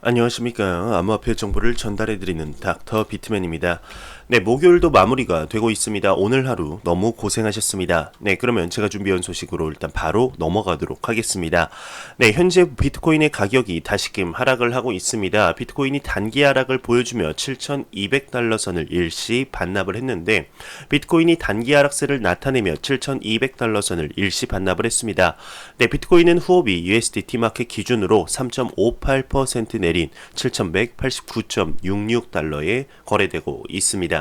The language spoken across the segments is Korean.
안녕하십니까. 암호화폐 정보를 전달해드리는 닥터 비트맨입니다. 네, 목요일도 마무리가 되고 있습니다. 오늘 하루 너무 고생하셨습니다. 네, 그러면 제가 준비한 소식으로 일단 바로 넘어가도록 하겠습니다. 네, 현재 비트코인의 가격이 다시금 하락을 하고 있습니다. 비트코인이 단기 하락을 보여주며 7,200달러 선을 일시 반납을 했는데 비트코인이 단기 하락세를 나타내며 7,200달러 선을 일시 반납을 했습니다. 네, 비트코인은 후오비 USDT 마켓 기준으로 3.58% 내린 7,189.66달러에 거래되고 있습니다.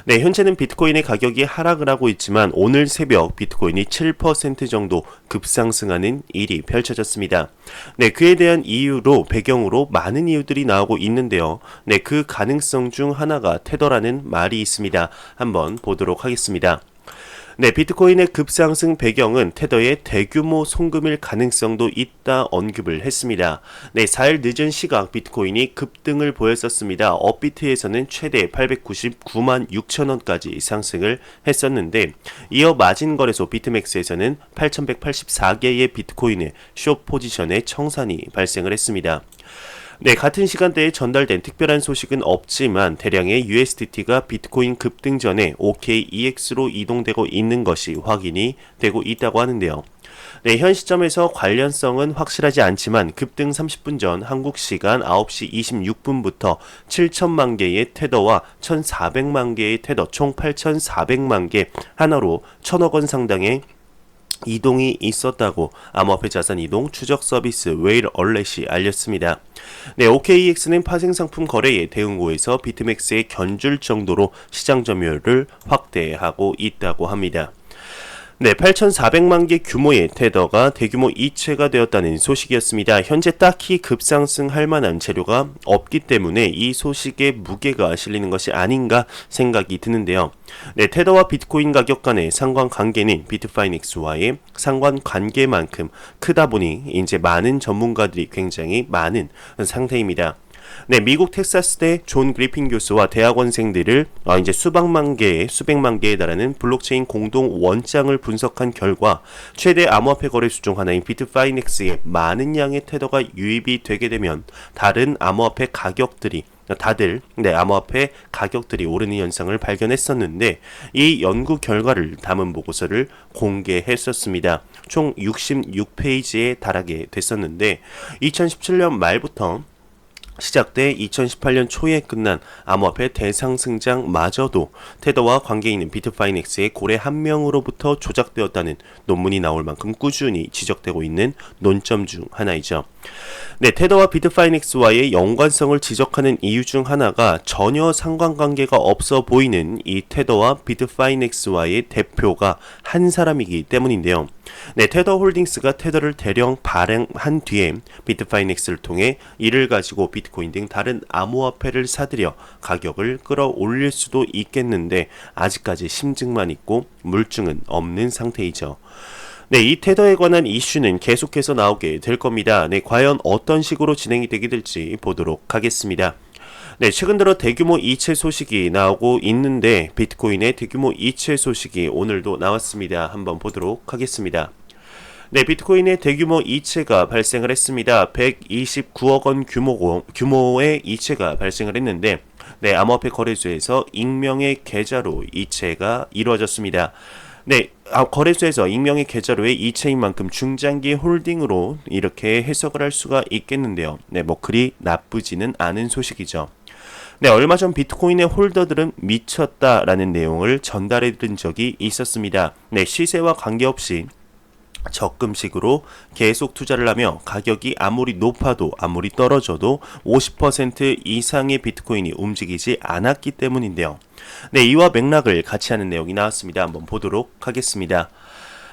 네, 현재는 비트코인의 가격이 하락을 하고 있지만 오늘 새벽 비트코인이 7% 정도 급상승하는 일이 펼쳐졌습니다. 네, 그에 대한 이유로 배경으로 많은 이유들이 나오고 있는데요. 네, 그 가능성 중 하나가 테더라는 말이 있습니다. 한번 보도록 하겠습니다. 네, 비트코인의 급상승 배경은 테더의 대규모 송금일 가능성도 있다 언급을 했습니다. 네, 4일 늦은 시각 비트코인이 급등을 보였었습니다. 업비트에서는 최대 899만 6천원까지 상승을 했었는데 이어 마진 거래소 비트맥스에서는 8,184개의 비트코인의 숏 포지션의 청산이 발생을 했습니다. 네, 같은 시간대에 전달된 특별한 소식은 없지만 대량의 USDT가 비트코인 급등 전에 OKEX로 이동되고 있는 것이 확인이 되고 있다고 하는데요. 네, 현 시점에서 관련성은 확실하지 않지만 급등 30분 전 한국 시간 9시 26분부터 7천만 개의 테더와 1,400만 개의 테더 총 8,400만 개 하나로 1,000억 원 상당의 이동이 있었다고 암호화폐 자산 이동 추적 서비스 웨일 얼렛이 알렸습니다. 네, OKEX는 파생 상품 거래의 대응고에서 비트맥스에 견줄 정도로 시장 점유율을 확대하고 있다고 합니다. 네, 8,400만 개 규모의 테더가 대규모 이체가 되었다는 소식이었습니다. 현재 딱히 급상승할 만한 재료가 없기 때문에 이 소식에 무게가 실리는 것이 아닌가 생각이 드는데요. 네, 테더와 비트코인 가격 간의 상관관계는 비트파이닉스와의 상관관계만큼 크다 보니 이제 많은 전문가들이 굉장히 많은 상태입니다. 네, 미국 텍사스대 존 그리핀 교수와 대학원생들을 이제 수백만 개에 달하는 블록체인 공동 원장을 분석한 결과 최대 암호화폐 거래소 중 하나인 비트파이넥스에 많은 양의 테더가 유입이 되게 되면 암호화폐 가격들이 오르는 현상을 발견했었는데 이 연구 결과를 담은 보고서를 공개했었습니다. 총 66페이지에 달하게 됐었는데 2017년 말부터 시작돼 2018년 초에 끝난 암호화폐 대상승장마저도 테더와 관계 있는 비트파이넥스의 고래 한 명으로부터 조작되었다는 논문이 나올 만큼 꾸준히 지적되고 있는 논점 중 하나이죠. 네, 테더와 비트파이넥스와의 연관성을 지적하는 이유 중 하나가 전혀 상관관계가 없어 보이는 이 테더와 비트파이넥스와의 대표가 한 사람이기 때문인데요. 네, 테더 홀딩스가 테더를 대량 발행한 뒤에 비트파이넥스를 통해 이를 가지고 비트코인 등 다른 암호화폐를 사들여 가격을 끌어올릴 수도 있겠는데 아직까지 심증만 있고 물증은 없는 상태이죠. 네, 이 테더에 관한 이슈는 계속해서 나오게 될 겁니다. 네, 과연 어떤 식으로 진행이 되게 될지 보도록 하겠습니다. 네, 최근 들어 대규모 이체 소식이 나오고 있는데 비트코인의 대규모 이체 소식이 오늘도 나왔습니다. 한번 보도록 하겠습니다. 네, 비트코인의 대규모 이체가 발생을 했습니다. 129억 원 규모의 이체가 발생을 했는데 네, 암호화폐 거래소에서 익명의 계좌로 이체가 이루어졌습니다. 네, 거래소에서 익명의 계좌로의 이체인 만큼 중장기 홀딩으로 이렇게 해석을 할 수가 있겠는데요. 네, 뭐 그리 나쁘지는 않은 소식이죠. 네, 얼마 전 비트코인의 홀더들은 미쳤다라는 내용을 전달해 드린 적이 있었습니다. 네, 시세와 관계없이 적금식으로 계속 투자를 하며 가격이 아무리 높아도 아무리 떨어져도 50% 이상의 비트코인이 움직이지 않았기 때문인데요. 네, 이와 맥락을 같이 하는 내용이 나왔습니다. 한번 보도록 하겠습니다.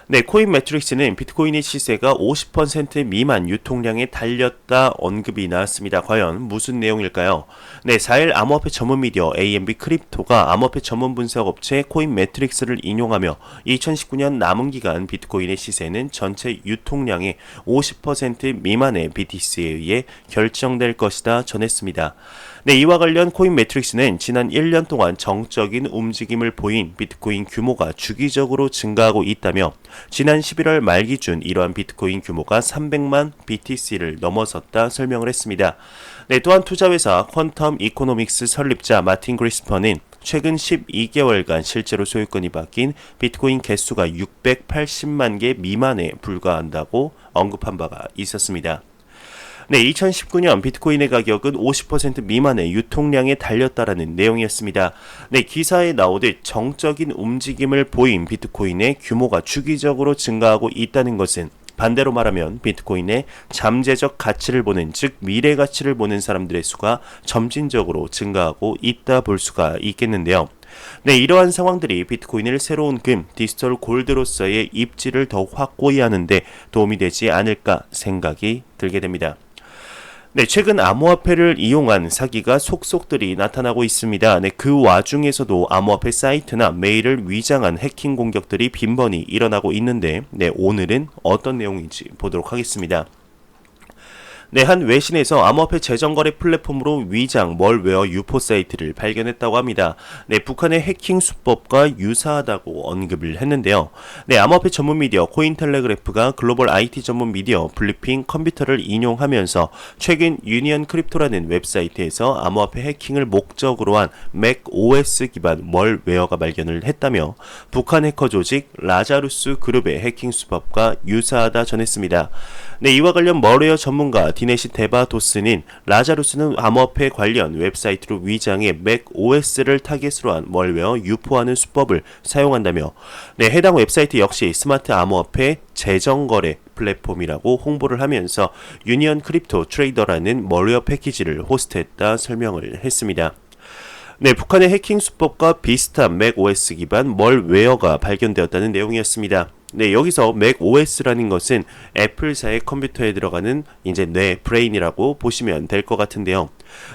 네, 코인 매트릭스는 비트코인의 시세가 50% 미만 유통량에 달렸다 언급이 나왔습니다. 과연 무슨 내용일까요? 네, 4일 암호화폐 전문 미디어 AMB 크립토가 암호화폐 전문 분석 업체 코인 매트릭스를 인용하며 2019년 남은 기간 비트코인의 시세는 전체 유통량의 50% 미만의 BTC에 의해 결정될 것이다 전했습니다. 네, 이와 관련 코인 매트릭스는 지난 1년 동안 정적인 움직임을 보인 비트코인 규모가 주기적으로 증가하고 있다며 지난 11월 말 기준 이러한 비트코인 규모가 300만 BTC를 넘어섰다 설명을 했습니다. 네, 또한 투자회사 퀀텀 이코노믹스 설립자 마틴 그리스퍼는 최근 12개월간 실제로 소유권이 바뀐 비트코인 개수가 680만 개 미만에 불과한다고 언급한 바가 있었습니다. 네, 2019년 비트코인의 가격은 50% 미만의 유통량에 달렸다라는 내용이었습니다. 네, 기사에 나오듯 정적인 움직임을 보인 비트코인의 규모가 주기적으로 증가하고 있다는 것은 반대로 말하면 비트코인의 잠재적 가치를 보는, 즉 미래 가치를 보는 사람들의 수가 점진적으로 증가하고 있다 볼 수가 있겠는데요. 네, 이러한 상황들이 비트코인을 새로운 금, 디지털 골드로서의 입지를 더욱 확고히 하는데 도움이 되지 않을까 생각이 들게 됩니다. 네, 최근 암호화폐를 이용한 사기가 속속들이 나타나고 있습니다. 네, 그 와중에서도 암호화폐 사이트나 메일을 위장한 해킹 공격들이 빈번히 일어나고 있는데, 네, 오늘은 어떤 내용인지 보도록 하겠습니다. 네, 한 외신에서 암호화폐 재정거래 플랫폼으로 위장 멀웨어 유포 사이트를 발견했다고 합니다. 네, 북한의 해킹 수법과 유사하다고 언급을 했는데요. 네, 암호화폐 전문 미디어 코인텔레그래프가 글로벌 IT 전문 미디어 블리핑 컴퓨터를 인용하면서 최근 유니언 크립토라는 웹사이트에서 암호화폐 해킹을 목적으로 한 맥 OS 기반 멀웨어가 발견을 했다며 북한 해커 조직 라자루스 그룹의 해킹 수법과 유사하다 전했습니다. 네, 이와 관련 멀웨어 전문가 디네시 데바도스는 라자루스는 암호화폐 관련 웹사이트로 위장해 맥 OS를 타겟으로 한 멀웨어 유포하는 수법을 사용한다며, 네, 해당 웹사이트 역시 스마트 암호화폐 재정거래 플랫폼이라고 홍보를 하면서 유니언 크립토 트레이더라는 멀웨어 패키지를 호스트했다 설명을 했습니다. 네, 북한의 해킹 수법과 비슷한 맥 OS 기반 멀웨어가 발견되었다는 내용이었습니다. 네, 여기서 맥 OS라는 것은 애플사의 컴퓨터에 들어가는 이제 뇌 브레인이라고 보시면 될 것 같은데요.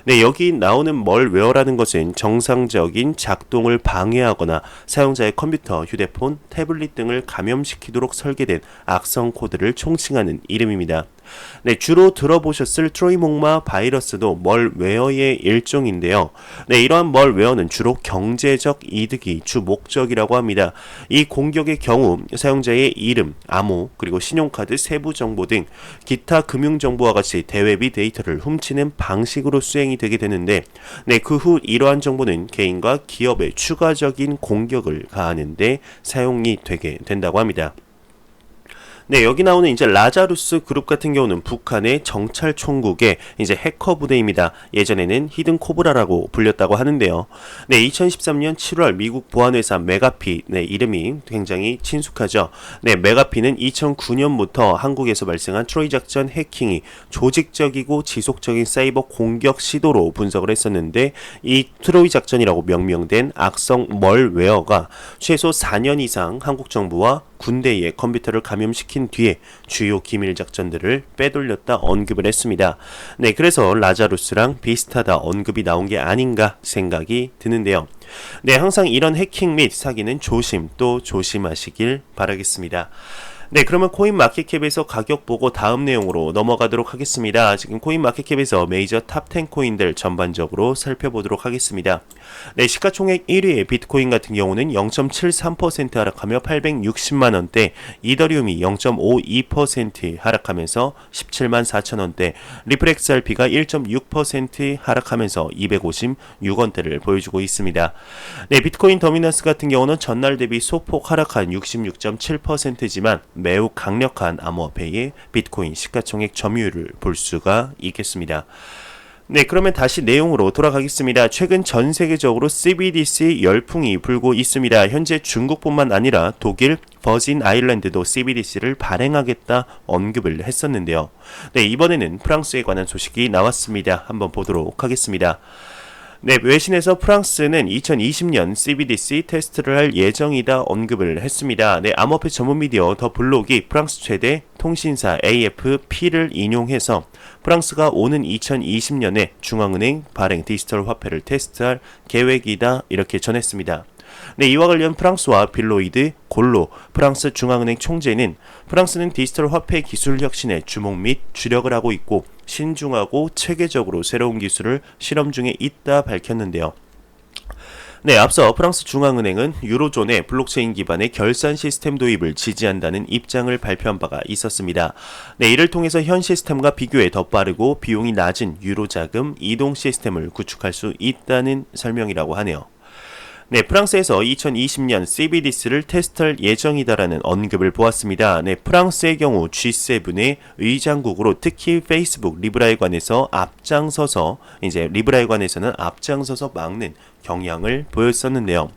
네, 여기 나오는 멀웨어라는 것은 정상적인 작동을 방해하거나 사용자의 컴퓨터, 휴대폰, 태블릿 등을 감염시키도록 설계된 악성 코드를 총칭하는 이름입니다. 네, 주로 들어보셨을 트로이목마 바이러스도 멀웨어의 일종인데요. 네, 이러한 멀웨어는 주로 경제적 이득이 주 목적이라고 합니다. 이 공격의 경우 사용자의 이름, 암호, 그리고 신용카드 세부 정보 등 기타 금융 정보와 같이 대외비 데이터를 훔치는 방식으로 수행이 되게 되는데, 네, 그 후 이러한 정보는 개인과 기업에 추가적인 공격을 가하는데 사용이 되게 된다고 합니다. 네, 여기 나오는 이제 라자루스 그룹 같은 경우는 북한의 정찰 총국의 이제 해커 부대입니다. 예전에는 히든 코브라라고 불렸다고 하는데요. 네, 2013년 7월 미국 보안회사 메가피, 네, 이름이 굉장히 친숙하죠. 네, 메가피는 2009년부터 한국에서 발생한 트로이 작전 해킹이 조직적이고 지속적인 사이버 공격 시도로 분석을 했었는데, 이 트로이 작전이라고 명명된 악성 멀웨어가 최소 4년 이상 한국 정부와 군대의 컴퓨터를 감염시킨 뒤에 주요 기밀 작전들을 빼돌렸다 언급을 했습니다. 네, 그래서 라자루스랑 비슷하다 언급이 나온 게 아닌가 생각이 드는데요. 네, 항상 이런 해킹 및 사기는 조심 또 조심하시길 바라겠습니다. 네, 그러면 코인마켓캡에서 가격 보고 다음 내용으로 넘어가도록 하겠습니다. 지금 코인마켓캡에서 메이저 탑 10 코인들 전반적으로 살펴보도록 하겠습니다. 네, 시가총액 1위의 비트코인 같은 경우는 0.73% 하락하며 860만원대, 이더리움이 0.52% 하락하면서 17만 4천원대, 리플 XRP가 1.6% 하락하면서 256원대를 보여주고 있습니다. 네, 비트코인 더미넌스 같은 경우는 전날 대비 소폭 하락한 66.7%지만 매우 강력한 암호화폐의 비트코인 시가총액 점유율을 볼 수가 있겠습니다. 네, 그러면 다시 내용으로 돌아가겠습니다. 최근 전 세계적으로 CBDC 열풍이 불고 있습니다. 현재 중국뿐만 아니라 독일, 버진 아일랜드도 CBDC를 발행하겠다 언급을 했었는데요. 네, 이번에는 프랑스에 관한 소식이 나왔습니다. 한번 보도록 하겠습니다. 네, 외신에서 프랑스는 2020년 CBDC 테스트를 할 예정이다 언급을 했습니다. 네, 암호화폐 전문 미디어 더 블록이 프랑스 최대 통신사 AFP를 인용해서 프랑스가 오는 2020년에 중앙은행 발행 디지털 화폐를 테스트할 계획이다 이렇게 전했습니다. 네, 이와 관련 프랑스와 빌로이드 골로 프랑스 중앙은행 총재는 프랑스는 디지털 화폐 기술 혁신에 주목 및 주력을 하고 있고 신중하고 체계적으로 새로운 기술을 실험 중에 있다 밝혔는데요. 네, 앞서 프랑스 중앙은행은 유로존의 블록체인 기반의 결산 시스템 도입을 지지한다는 입장을 발표한 바가 있었습니다. 네, 이를 통해서 현 시스템과 비교해 더 빠르고 비용이 낮은 유로 자금 이동 시스템을 구축할 수 있다는 설명이라고 하네요. 네, 프랑스에서 2020년 CBDC를 테스트할 예정이다라는 언급을 보았습니다. 네, 프랑스의 경우 G7의 의장국으로 특히 페이스북 리브라에 관해서 리브라에 관해서는 앞장서서 막는 경향을 보였었는데요.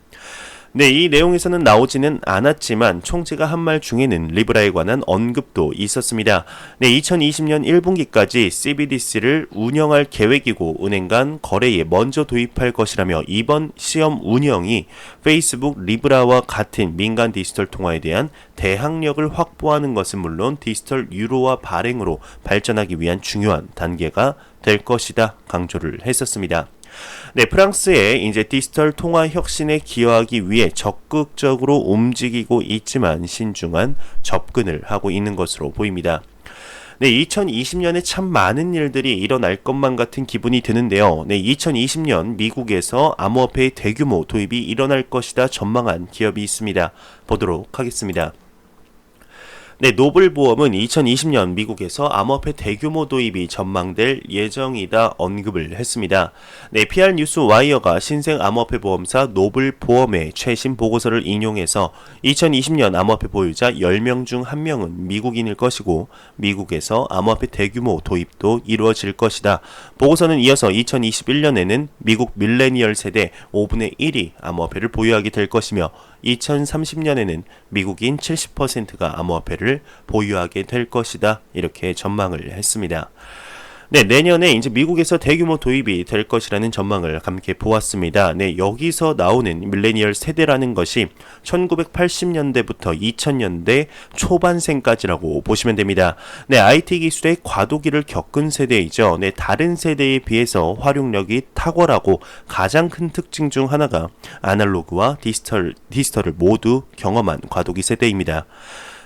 네, 이 내용에서는 나오지는 않았지만 총재가 한 말 중에는 리브라에 관한 언급도 있었습니다. 네, 2020년 1분기까지 CBDC를 운영할 계획이고 은행 간 거래에 먼저 도입할 것이라며 이번 시험 운영이 페이스북 리브라와 같은 민간 디지털 통화에 대한 대항력을 확보하는 것은 물론 디지털 유로화 발행으로 발전하기 위한 중요한 단계가 될 것이다 강조를 했었습니다. 네, 프랑스의 이제 디지털 통화 혁신에 기여하기 위해 적극적으로 움직이고 있지만 신중한 접근을 하고 있는 것으로 보입니다. 네, 2020년에 참 많은 일들이 일어날 것만 같은 기분이 드는데요. 네, 2020년 미국에서 암호화폐의 대규모 도입이 일어날 것이다 전망한 기업이 있습니다. 보도록 하겠습니다. 네, 노블보험은 2020년 미국에서 암호화폐 대규모 도입이 전망될 예정이다 언급을 했습니다. 네, PR 뉴스 와이어가 신생 암호화폐 보험사 노블보험의 최신 보고서를 인용해서 2020년 암호화폐 보유자 10명 중 1명은 미국인일 것이고 미국에서 암호화폐 대규모 도입도 이루어질 것이다. 보고서는 이어서 2021년에는 미국 밀레니얼 세대 5분의 1이 암호화폐를 보유하게 될 것이며 2030년에는 미국인 70%가 암호화폐를 보유하게 될 것이다. 이렇게 전망을 했습니다. 네, 내년에 이제 미국에서 대규모 도입이 될 것이라는 전망을 함께 보았습니다. 네, 여기서 나오는 밀레니얼 세대라는 것이 1980년대부터 2000년대 초반생까지라고 보시면 됩니다. 네, IT 기술의 과도기를 겪은 세대이죠. 네, 다른 세대에 비해서 활용력이 탁월하고 가장 큰 특징 중 하나가 아날로그와 디지털을 모두 경험한 과도기 세대입니다.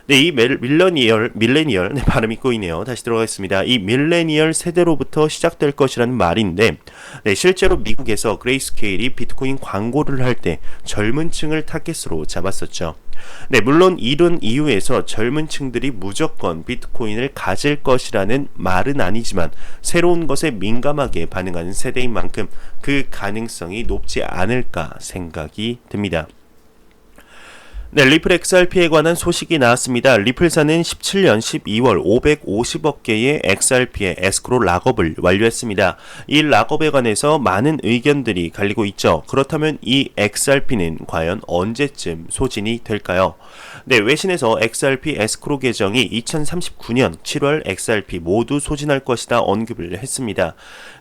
네, 이 밀레니얼, 네, 발음이 꼬이네요. 다시 들어가겠습니다. 이 밀레니얼 세대로부터 시작될 것이라는 말인데, 네, 실제로 미국에서 그레이스케일이 비트코인 광고를 할 때 젊은 층을 타겟으로 잡았었죠. 네, 물론 이런 이유에서 젊은 층들이 무조건 비트코인을 가질 것이라는 말은 아니지만 새로운 것에 민감하게 반응하는 세대인 만큼 그 가능성이 높지 않을까 생각이 듭니다. 네, 리플 XRP에 관한 소식이 나왔습니다. 리플사는 17년 12월 550억 개의 XRP의 에스크로 락업을 완료했습니다. 이 락업에 관해서 많은 의견들이 갈리고 있죠. 그렇다면 이 XRP는 과연 언제쯤 소진이 될까요? 네, 외신에서 XRP 에스크로 계정이 2039년 7월 XRP 모두 소진할 것이다 언급을 했습니다.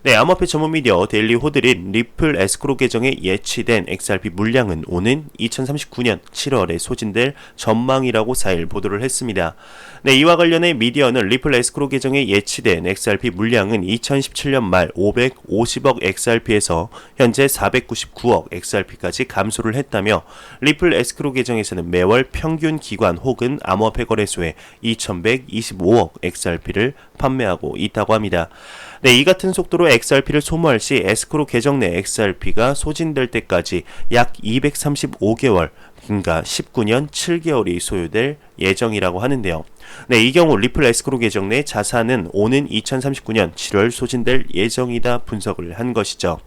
네, 암호화폐 전문 미디어 데일리 호들인 리플 에스크로 계정에 예치된 XRP 물량은 오는 2039년 7월에 소진될 전망이라고 4일 보도를 했습니다. 네, 이와 관련해 미디어는 리플 에스크로 계정에 예치된 XRP 물량은 2017년 말 550억 XRP에서 현재 499억 XRP까지 감소를 했다며 리플 에스크로 계정에서는 매월 평균 기관 혹은 암호화폐 거래소에 2125억 XRP를 판매하고 있다고 합니다. 네, 이 같은 속도로 XRP를 소모할 시 에스크로 계정 내 XRP가 소진될 때까지 약 235개월, 그러니까 19년 7개월이 소요될 예정이라고 하는데요. 네, 이 경우 리플 에스크로 계정 내 자산은 오는 2039년 7월 소진될 예정이다 분석을 한 것이죠.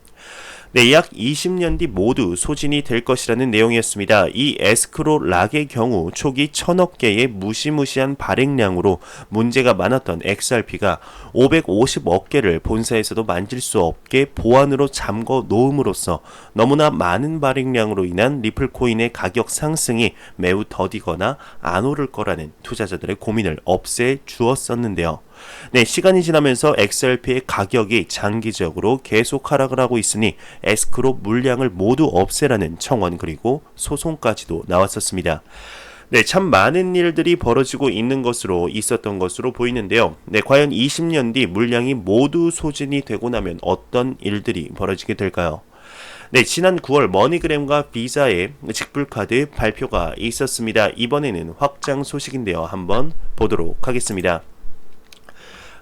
네, 약 20년 뒤 모두 소진이 될 것이라는 내용이었습니다. 이 에스크로 락의 경우 초기 1000억 개의 무시무시한 발행량으로 문제가 많았던 XRP가 550억 개를 본사에서도 만질 수 없게 보안으로 잠궈 놓음으로써 너무나 많은 발행량으로 인한 리플 코인의 가격 상승이 매우 더디거나 안 오를 거라는 투자자들의 고민을 없애 주었었는데요. 네, 시간이 지나면서 XRP의 가격이 장기적으로 계속 하락을 하고 있으니 에스크로 물량을 모두 없애라는 청원 그리고 소송까지도 나왔었습니다. 네, 참 많은 일들이 벌어지고 있었던 것으로 보이는데요. 네, 과연 20년 뒤 물량이 모두 소진이 되고 나면 어떤 일들이 벌어지게 될까요? 네, 지난 9월 머니그램과 비자의 직불카드 발표가 있었습니다. 이번에는 확장 소식인데요. 한번 보도록 하겠습니다.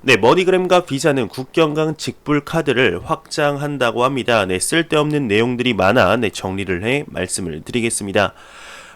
네, 머니그램과 비자는 국경간 직불 카드를 확장한다고 합니다. 네, 쓸데없는 내용들이 많아 정리를 해 말씀을 드리겠습니다.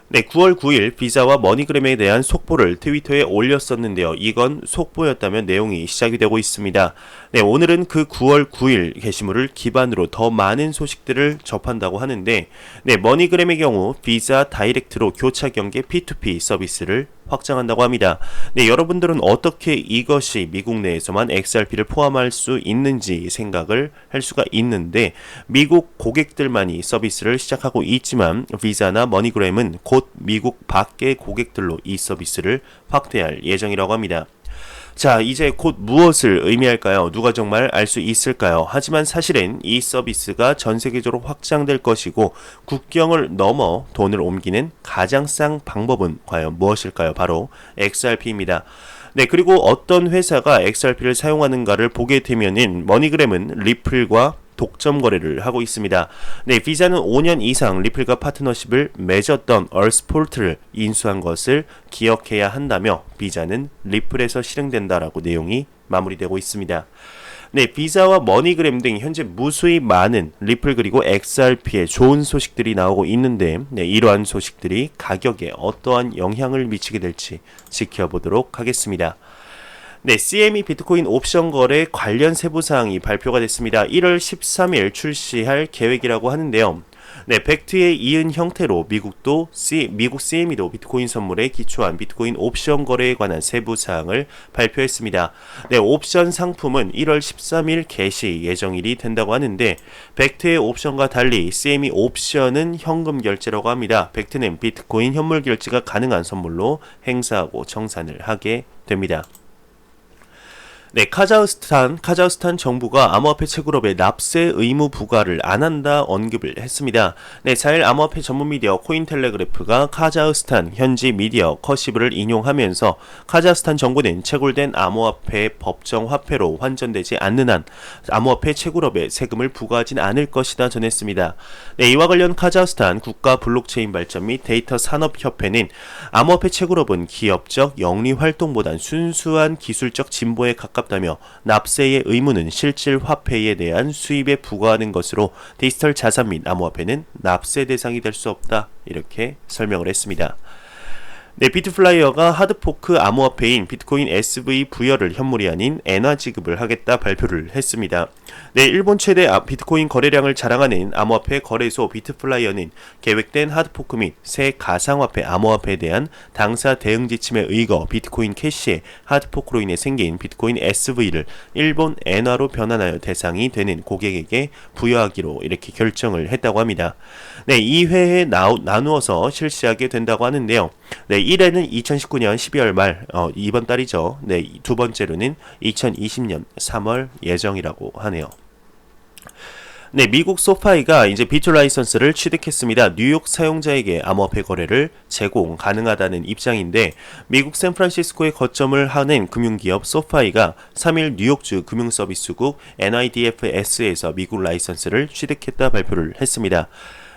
네, 9월 9일 비자와 머니그램에 대한 속보를 트위터에 올렸었는데요. 이건 속보였다면 내용이 시작이 되고 있습니다. 네, 오늘은 그 9월 9일 게시물을 기반으로 더 많은 소식들을 접한다고 하는데, 네, 머니그램의 경우 비자 다이렉트로 교차 경계 P2P 서비스를 확장한다고 합니다. 네, 여러분들은 어떻게 이것이 미국 내에서만 XRP를 포함할 수 있는지 생각을 할 수가 있는데, 미국 고객들만이 서비스를 시작하고 있지만 비자나 머니그램은 곧 미국 밖의 고객들로 이 서비스를 확대할 예정이라고 합니다. 자, 이제 곧 무엇을 의미할까요? 누가 정말 알 수 있을까요? 하지만 사실은 이 서비스가 전 세계적으로 확장될 것이고 국경을 넘어 돈을 옮기는 가장 싼 방법은 과연 무엇일까요? 바로 XRP입니다. 네, 그리고 어떤 회사가 XRP를 사용하는가를 보게 되면은 머니그램은 리플과 독점 거래를 하고 있습니다. 네, 비자는 5년 이상 리플과 파트너십을 맺었던 얼스폴트를 인수한 것을 기억해야 한다며 비자는 리플에서 실행된다라고 내용이 마무리되고 있습니다. 네, 비자와 머니그램 등 현재 무수히 많은 리플 그리고 XRP의 좋은 소식들이 나오고 있는데, 네, 이러한 소식들이 가격에 어떠한 영향을 미치게 될지 지켜보도록 하겠습니다. 네, CME 비트코인 옵션 거래 관련 세부사항이 발표가 됐습니다. 1월 13일 출시할 계획이라고 하는데요. 네, 벡트에 이은 형태로 미국 CME도 비트코인 선물에 기초한 비트코인 옵션 거래에 관한 세부사항을 발표했습니다. 네, 옵션 상품은 1월 13일 개시 예정일이 된다고 하는데, 벡트의 옵션과 달리 CME 옵션은 현금 결제라고 합니다. 벡트는 비트코인 현물 결제가 가능한 선물로 행사하고 정산을 하게 됩니다. 네, 카자흐스탄 정부가 암호화폐 채굴업에 납세 의무 부과를 안 한다 언급을 했습니다. 네, 4일 암호화폐 전문 미디어 코인텔레그래프가 카자흐스탄 현지 미디어 커시브를 인용하면서 카자흐스탄 정부는 채굴된 암호화폐 법정 화폐로 환전되지 않는 한 암호화폐 채굴업에 세금을 부과하진 않을 것이다 전했습니다. 네, 이와 관련 카자흐스탄 국가 블록체인 발전 및 데이터 산업협회는 암호화폐 채굴업은 기업적 영리 활동보단 순수한 기술적 진보에 가깝다며 납세의 의무는 실질 화폐에 대한 수입에 부과하는 것으로 디지털 자산 및 암호화폐는 납세 대상이 될 수 없다, 이렇게 설명을 했습니다. 네, 비트플라이어가 하드포크 암호화폐인 비트코인 SV 부여를 현물이 아닌 엔화 지급을 하겠다 발표를 했습니다. 네, 일본 최대 비트코인 거래량을 자랑하는 암호화폐 거래소 비트플라이어는 계획된 하드포크 및 새 가상화폐 암호화폐에 대한 당사 대응 지침에 의거 비트코인 캐시의 하드포크로 인해 생긴 비트코인 SV를 일본 엔화로 변환하여 대상이 되는 고객에게 부여하기로 이렇게 결정을 했다고 합니다. 네, 2회에 나누어서 실시하게 된다고 하는데요. 네, 1회는 2019년 12월 말, 이번 달이죠. 네, 두 번째로는 2020년 3월 예정이라고 하네요. 네, 미국 소파이가 이제 비트 라이선스를 취득했습니다. 뉴욕 사용자에게 암호화폐 거래를 제공 가능하다는 입장인데, 미국 샌프란시스코에 거점을 하는 금융기업 소파이가 3일 뉴욕주 금융서비스국 NIDFS에서 미국 라이선스를 취득했다 발표를 했습니다.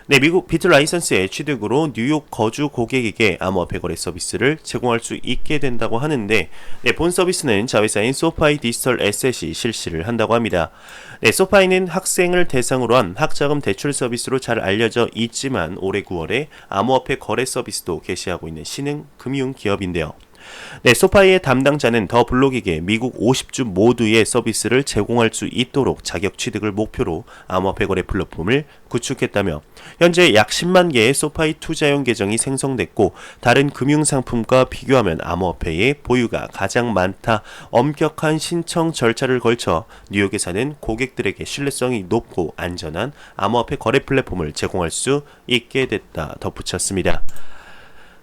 네, 미국 비트 라이선스의 취득으로 뉴욕 거주 고객에게 암호화폐 거래 서비스를 제공할 수 있게 된다고 하는데, 네, 본 서비스는 자회사인 소파이 디지털 에셋이 실시를 한다고 합니다. 네, 소파이는 학생을 대상으로 한 학자금 대출 서비스로 잘 알려져 있지만 올해 9월에 암호화폐 거래 서비스도 개시하고 있는 신흥 금융 기업인데요. 네, 소파이의 담당자는 더 블록에게 미국 50주 모두의 서비스를 제공할 수 있도록 자격 취득을 목표로 암호화폐 거래 플랫폼을 구축했다며, 현재 약 10만 개의 소파이 투자용 계정이 생성됐고 다른 금융상품과 비교하면 암호화폐의 보유가 가장 많다, 엄격한 신청 절차를 걸쳐 뉴욕에 사는 고객들에게 신뢰성이 높고 안전한 암호화폐 거래 플랫폼을 제공할 수 있게 됐다 덧붙였습니다.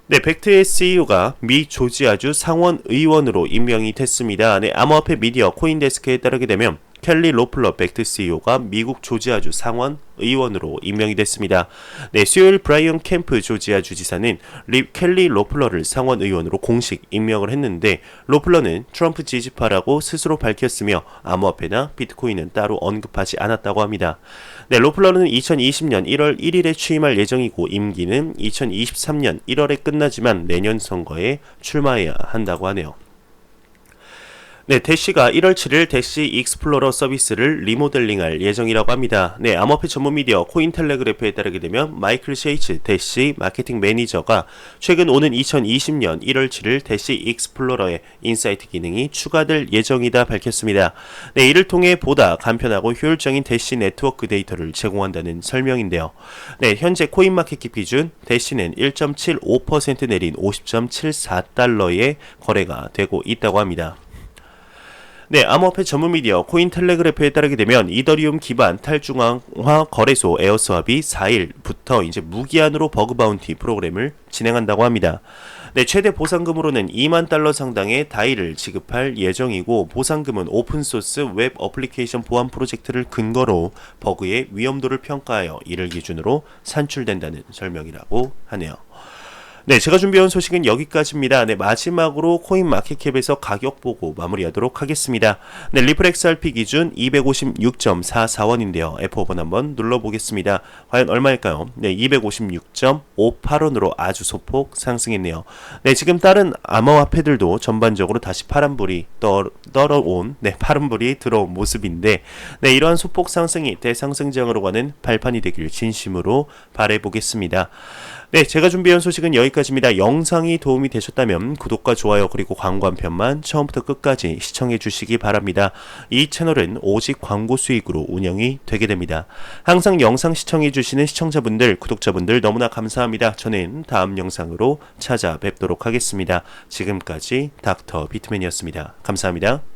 네, 벡트의 CEO가 미 조지아주 상원 의원으로 임명이 됐습니다. 네, 암호화폐 미디어 코인데스크에 따르게 되면 켈리 로플러 벡트 CEO가 미국 조지아주 상원 의원으로 임명이 됐습니다. 네, 수요일 브라이언 캠프 조지아주 지사는 켈리 로플러를 상원 의원으로 공식 임명을 했는데, 로플러는 트럼프 지지파라고 스스로 밝혔으며 암호화폐나 비트코인은 따로 언급하지 않았다고 합니다. 네, 로플러는 2020년 1월 1일에 취임할 예정이고 임기는 2023년 1월에 끝나지만 내년 선거에 출마해야 한다고 하네요. 네, 대시가 1월 7일 대시 익스플로러 서비스를 리모델링할 예정이라고 합니다. 네, 암호화폐 전문 미디어 코인텔레그래프에 따르게 되면 마이클 셰이츠 대시 마케팅 매니저가 최근 오는 2020년 1월 7일 대시 익스플로러의 인사이트 기능이 추가될 예정이다 밝혔습니다. 네, 이를 통해 보다 간편하고 효율적인 대시 네트워크 데이터를 제공한다는 설명인데요. 네, 현재 코인마켓캡 기준 대시는 1.75% 내린 50.74달러의 거래가 되고 있다고 합니다. 네, 암호화폐 전문 미디어 코인텔레그래프에 따르게 되면 이더리움 기반 탈중앙화 거래소 에어스왑이 4일부터 이제 무기한으로 버그 바운티 프로그램을 진행한다고 합니다. 네, 최대 보상금으로는 2만 달러 상당의 다이를 지급할 예정이고 보상금은 오픈소스 웹 어플리케이션 보안 프로젝트를 근거로 버그의 위험도를 평가하여 이를 기준으로 산출된다는 설명이라고 하네요. 네, 제가 준비해온 소식은 여기까지입니다. 네, 마지막으로 코인마켓캡에서 가격 보고 마무리하도록 하겠습니다. 네, 리플 XRP 기준 256.44원인데요. F5번 한번 눌러보겠습니다. 과연 얼마일까요? 네, 256.58원으로 아주 소폭 상승했네요. 네, 지금 다른 암호화폐들도 전반적으로 다시 파란불이 떨어온, 네, 파란불이 들어온 모습인데, 네, 이러한 소폭 상승이 대상승장으로 가는 발판이 되길 진심으로 바라보겠습니다. 네, 제가 준비한 소식은 여기까지입니다. 영상이 도움이 되셨다면 구독과 좋아요 그리고 광고 한 편만 처음부터 끝까지 시청해 주시기 바랍니다. 이 채널은 오직 광고 수익으로 운영이 되게 됩니다. 항상 영상 시청해 주시는 시청자분들, 구독자분들 너무나 감사합니다. 저는 다음 영상으로 찾아뵙도록 하겠습니다. 지금까지 닥터 비트맨이었습니다. 감사합니다.